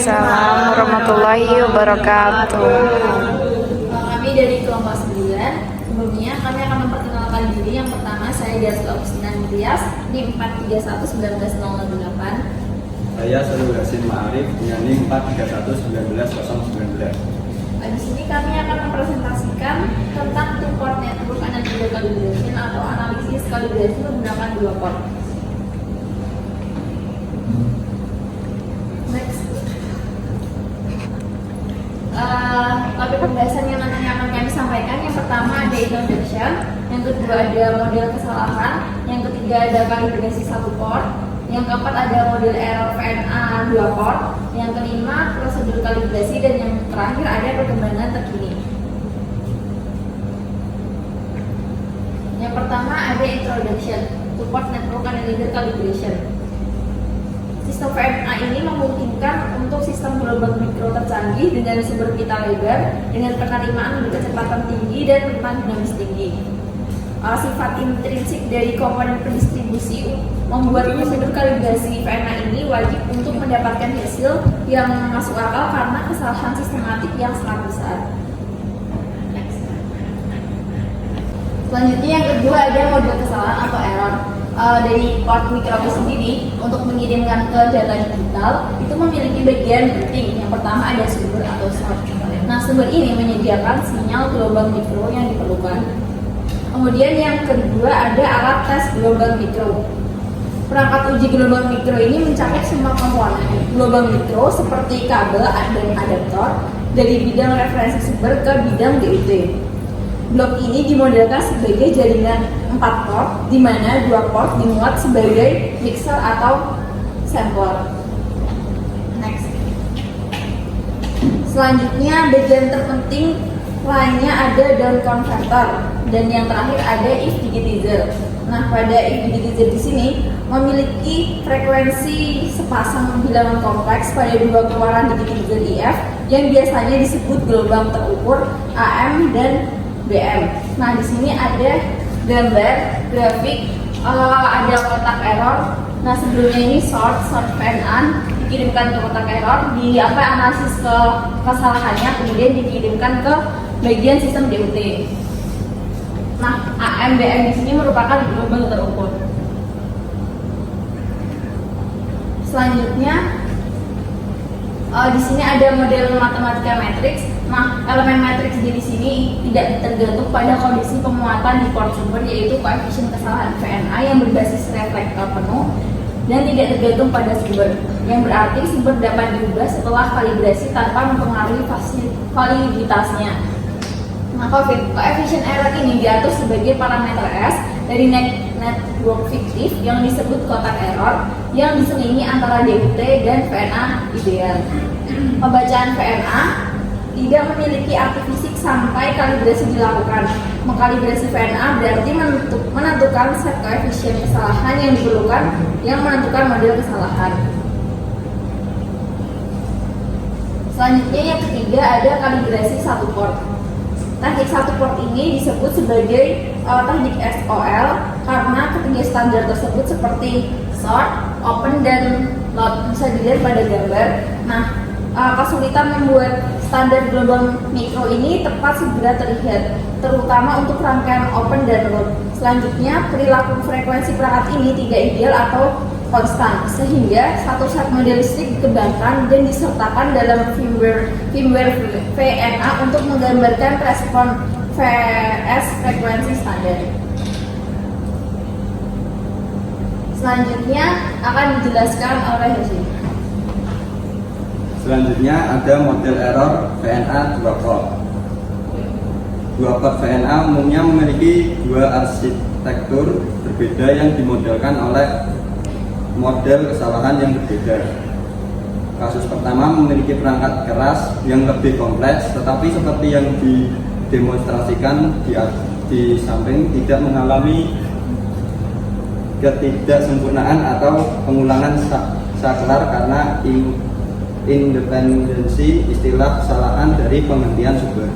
Waalaikumsalam warahmatullahi wabarakatuh. Kami dari kelompok 9. Sebelumnya kami akan memperkenalkan diri. Yang pertama, saya Dias Augustina Nias, NIM 4311908. Saya Sarul Yasin Ma'arif dengan NIM 4311919. Di sini kami akan mempresentasikan tentang two-port network analytical calibration atau analisis kalibrasi menggunakan dua port. Next. Topik pembahasan yang nantinya akan kami sampaikan, yang pertama ada introduction, yang kedua ada model kesalahan, yang ketiga ada kalibrasi satu port, yang keempat ada model error VNA 2 port, yang kelima prosedur kalibrasi, dan yang terakhir ada perkembangan terkini. Yang pertama ada introduction, two-port network analytical calibration. Sistem VNA ini memungkinkan untuk sistem gelombang mikro tercanggih dengan sumber pita lebar, dengan penerimaan kecepatan tinggi dan rentang dinamis tinggi. Sifat intrinsik dari komponen pendistribusi membuat prosedur kalibrasi VNA ini wajib untuk mendapatkan hasil yang masuk akal karena kesalahan sistematik yang sangat besar. Selanjutnya yang kedua ada model kesalahan atau error. Dari port mikro sendiri untuk mengirimkan ke data digital itu memiliki bagian penting. Yang pertama ada sumber atau source. Nah, sumber ini menyediakan sinyal gelombang mikro yang diperlukan. Kemudian yang kedua ada alat tes gelombang mikro. Perangkat uji gelombang mikro ini mencakup semua komponen gelombang mikro seperti kabel dan adaptor dari bidang referensi sumber ke bidang DUT. Blok ini dimodelkan sebagai jaringan 4 port, di mana 2 port dimuat sebagai mixer atau sampler. Next. Selanjutnya bagian terpenting lainnya ada down converter, dan yang terakhir ada if digitizer. Nah, pada if digitizer di sini memiliki frekuensi sepasang bilangan kompleks pada dua keluaran digitizer IF yang biasanya disebut gelombang terukur AM dan BM. Nah, di sini ada gambar grafik, ada kotak error. Nah, sebelumnya ini short VNA dikirimkan ke kotak error, analisis ke kesalahannya, kemudian dikirimkan ke bagian sistem DUT. Nah, AM BM di sini merupakan gelombang terukur. Selanjutnya di sini ada model matematika matriks. Nah, elemen matriks di sini tidak tergantung pada kondisi pemuatan di port sumber, yaitu koefisien kesalahan VNA yang berbasis reflektor penuh dan tidak tergantung pada sumber, yang berarti sumber dapat diubah setelah kalibrasi tanpa mempengaruhi validitasnya. Nah, koefisien error ini diatur sebagai parameter S dari network fiktif yang disebut kotak error yang diselingi antara DUT dan VNA ideal. Pembacaan VNA tidak memiliki arti fisik sampai kalibrasi dilakukan. Mengkalibrasi VNA berarti menentukan set koefisien kesalahan yang diperlukan yang menentukan model kesalahan. Selanjutnya yang ketiga ada kalibrasi satu port. Teknik satu port ini disebut sebagai teknik SOL karena ketiga standar tersebut seperti short, open, dan load bisa dilihat pada gambar. Nah, kesulitan membuat standar gelombang mikro ini tepat segera terlihat, terutama untuk rangkaian open dan load. Selanjutnya, perilaku frekuensi perangkat ini tidak ideal atau konstan, sehingga satu set model listrik dikembangkan dan disertakan dalam firmware VNA untuk menggambarkan respon VS frekuensi standar. Selanjutnya akan dijelaskan oleh Hashim. Selanjutnya ada model error VNA 2 port. 2 port VNA umumnya memiliki dua arsitektur berbeda yang dimodelkan oleh model kesalahan yang berbeda. Kasus pertama memiliki perangkat keras yang lebih kompleks, tetapi seperti yang didemonstrasikan di samping tidak mengalami ketidaksempurnaan atau pengulangan saklar karena independensi istilah kesalahan dari penghentian sumber.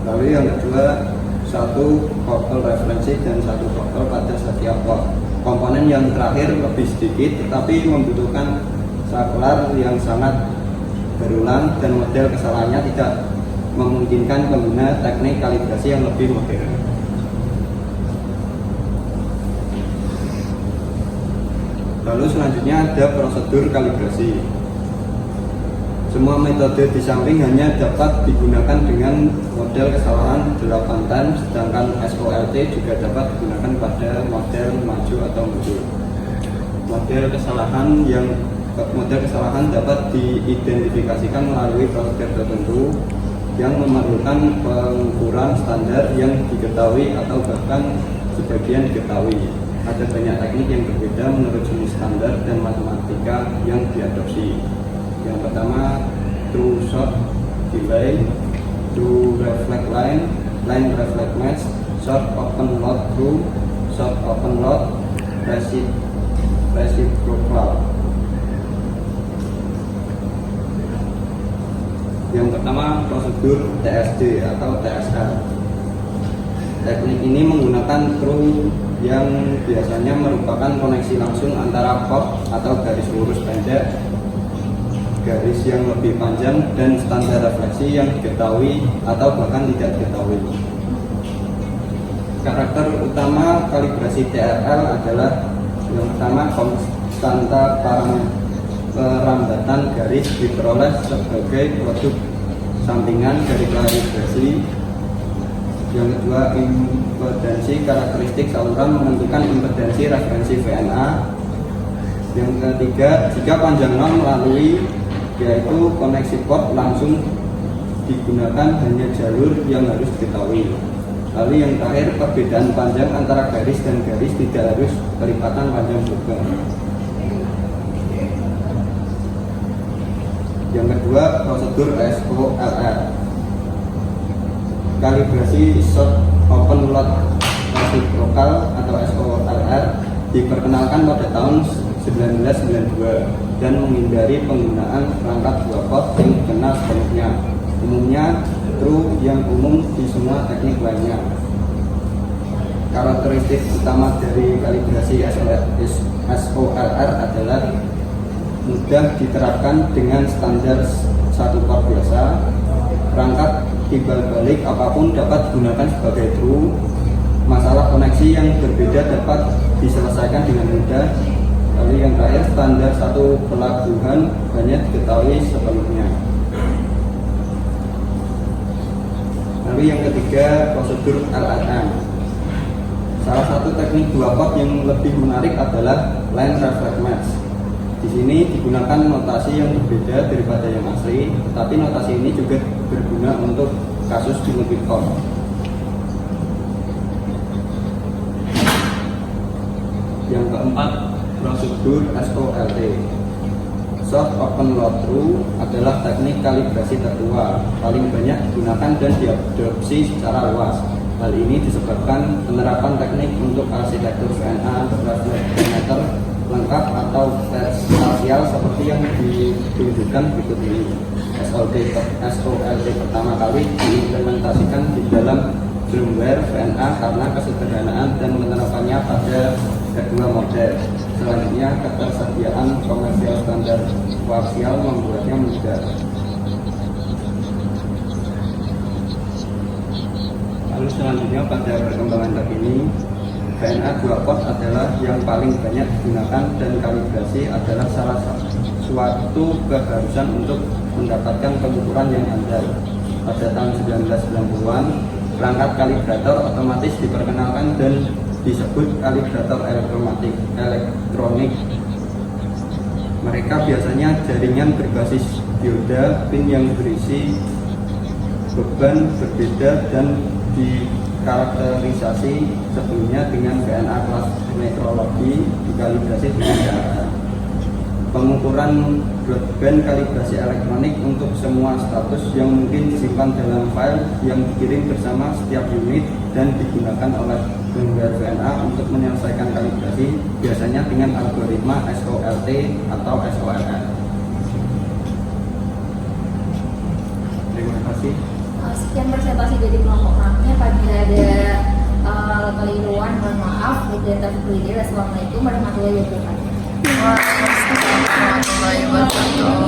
Lalu yang kedua, satu portal referensi dan satu portal pada setiap port. komponen yang terakhir lebih sedikit tetapi membutuhkan saklar yang sangat berulang dan model kesalahannya tidak memungkinkan pengguna teknik kalibrasi yang lebih modern. Lalu selanjutnya ada prosedur kalibrasi. Semua metode di samping hanya dapat digunakan dengan model kesalahan 8 tan, sedangkan SOLT juga dapat digunakan pada model maju atau mundur. Model kesalahan dapat diidentifikasikan melalui prosedur tertentu yang memerlukan pengukuran standar yang diketahui atau bahkan sebagian diketahui. Ada banyak teknik yang berbeda menurut jenis standar dan matematika yang diadopsi. Yang pertama, true short delay, true reflect line, line reflect match, short open load true, short open load, reciprocal. Yang pertama, prosedur TSD atau TSL. Teknik ini menggunakan true yang biasanya merupakan koneksi langsung antara port atau garis lurus pendek, garis yang lebih panjang, dan standar refleksi yang diketahui atau bahkan tidak diketahui. Karakter utama kalibrasi TRL adalah yang pertama, konstanta perambatan garis diperoleh sebagai produk sampingan dari kalibrasi. Yang kedua, impedansi karakteristik saluran menentukan impedansi referensi VNA. Yang ketiga, jika panjang non melalui yaitu koneksi port langsung digunakan hanya jalur yang harus diketahui. Lalu yang terakhir, perbedaan panjang antara garis dan garis tidak harus kelipatan panjang juga. Yang kedua, prosedur SOLR. Kalibrasi short open load reciprocal atau SOLR diperkenalkan pada tahun 1992 dan menghindari penggunaan perangkat 2 port yang dikenal sebaliknya, umumnya true yang umum di semua teknik lainnya. Karakteristik utama dari kalibrasi SOLR adalah mudah diterapkan dengan standar 1 port biasa, perangkat timbal balik apapun dapat digunakan sebagai true, masalah koneksi yang berbeda dapat diselesaikan dengan mudah. Lalu yang terakhir, standar 1 pelabuhan hanya diketahui sepenuhnya. Lalu yang ketiga, prosedur LRM. Salah satu teknik 2 port yang lebih menarik adalah line reflect match. Di sini digunakan notasi yang berbeda daripada yang asli, tetapi notasi ini juga berguna untuk kasus di mobil port. Yang keempat, prosedur SOLT. Short open load true adalah teknik kalibrasi tertua, paling banyak digunakan dan diadopsi secara luas. Hal ini disebabkan penerapan teknik untuk arsitektur VNA reflektometer lengkap atau spasial seperti yang ditunjukkan berikut ini. SOLT pertama kali diimplementasikan di dalam firmware VNA karena kesederhanaan dan penerapannya pada kedua model. Selanjutnya, ketersediaan komersial standar koaksial membuatnya mudah. Lalu selanjutnya, pada perkembangan terkini, VNA 2 port adalah yang paling banyak digunakan dan kalibrasi adalah salah suatu keharusan untuk mendapatkan pengukuran yang andal. Pada tahun 1990-an, perangkat kalibrator otomatis diperkenalkan dan disebut kalibrator elektronik. Mereka biasanya jaringan berbasis dioda, pin yang berisi beban berbeda dan dikarakterisasi sebelumnya dengan VNA kelas metrologi dikalibrasi dengan cara pengukuran broadband kalibrasi elektronik untuk semua status yang mungkin disimpan dalam file yang dikirim bersama setiap unit dan digunakan oleh firmware VNA untuk menyelesaikan kalibrasi biasanya dengan algoritma SOLT atau SOLR. Terima kasih. Sekian presentasi dari kelompok kami. Apabila ada keliruan, mohon maaf. Wabillahi taufiq wal hidayah. Wassalamualaikum warahmatullahi wabarakatuh. Waalaikumsalam warahmatullahi wabarakatuh.